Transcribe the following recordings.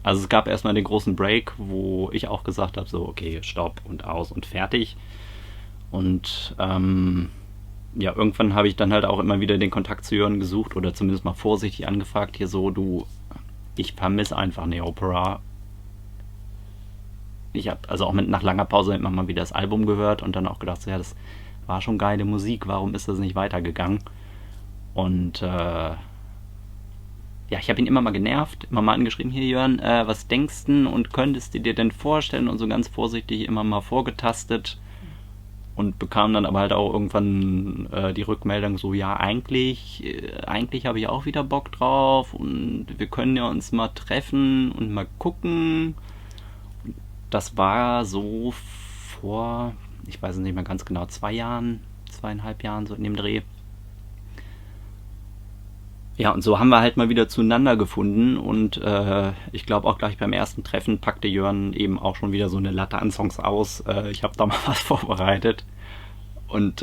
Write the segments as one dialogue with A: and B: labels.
A: Also es gab erstmal den großen Break, wo ich auch gesagt habe, so okay, stopp und aus und fertig. Und ja, irgendwann habe ich dann halt auch immer wieder den Kontakt zu Jörn gesucht oder zumindest mal vorsichtig angefragt, hier so, du, ich vermisse einfach Neopera. Ich habe also auch nach langer Pause immer mal wieder das Album gehört und dann auch gedacht, so, ja, das war schon geile Musik, warum ist das nicht weitergegangen? Und ja, ich habe ihn immer mal genervt, immer mal angeschrieben, hier Jörn, was denkst du und könntest du dir denn vorstellen? Und so ganz vorsichtig immer mal vorgetastet und bekam dann aber halt auch irgendwann die Rückmeldung so, ja, eigentlich habe ich auch wieder Bock drauf und wir können ja uns mal treffen und mal gucken. Das war so vor, ich weiß es nicht mehr ganz genau, 2 Jahren, 2,5 Jahren, so in dem Dreh. Ja, und so haben wir halt mal wieder zueinander gefunden und ich glaube auch gleich beim ersten Treffen packte Jörn eben auch schon wieder so eine Latte an Songs aus. Ich habe da mal was vorbereitet und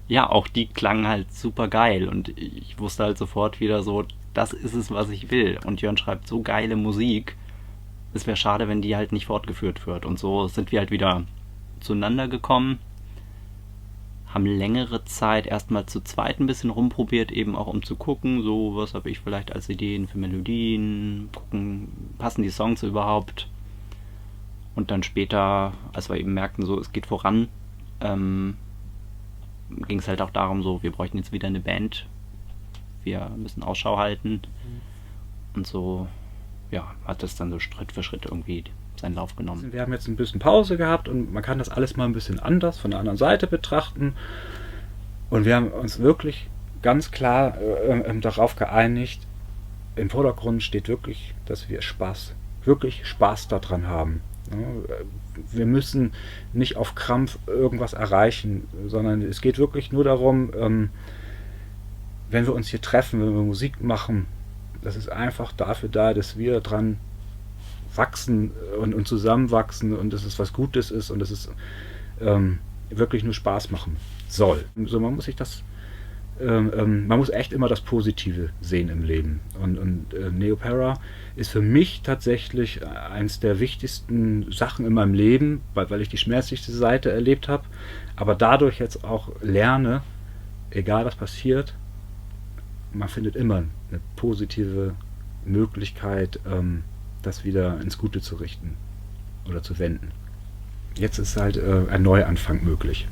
A: ja, auch die klangen halt super geil und ich wusste halt sofort wieder so, das ist es, was ich will. Und Jörn schreibt so geile Musik, es wäre schade, wenn die halt nicht fortgeführt wird. Und so sind wir halt wieder zueinander gekommen, haben längere Zeit erstmal zu zweit ein bisschen rumprobiert, eben auch um zu gucken, so was habe ich vielleicht als Ideen für Melodien, gucken, passen die Songs überhaupt. Und dann später, als wir eben merkten, so es geht voran, ging es halt auch darum, so wir bräuchten jetzt wieder eine Band, wir müssen Ausschau halten. Und so, ja, hat das dann so Schritt für Schritt irgendwie seinen Lauf genommen.
B: Wir haben jetzt ein bisschen Pause gehabt und man kann das alles mal ein bisschen anders von der anderen Seite betrachten. Und wir haben uns wirklich ganz klar darauf geeinigt, im Vordergrund steht wirklich, dass wir wirklich Spaß daran haben. Wir müssen nicht auf Krampf irgendwas erreichen, sondern es geht wirklich nur darum, wenn wir uns hier treffen, wenn wir Musik machen, das ist einfach dafür da, dass wir dran wachsen und zusammenwachsen und dass es was Gutes ist und dass es wirklich nur Spaß machen soll. So, man muss sich das man muss echt immer das Positive sehen im Leben. Und Neopera ist für mich tatsächlich eins der wichtigsten Sachen in meinem Leben, weil ich die schmerzlichste Seite erlebt habe, aber dadurch jetzt auch lerne, egal was passiert, man findet immer eine positive Möglichkeit, das wieder ins Gute zu richten oder zu wenden. Jetzt ist halt ein Neuanfang möglich.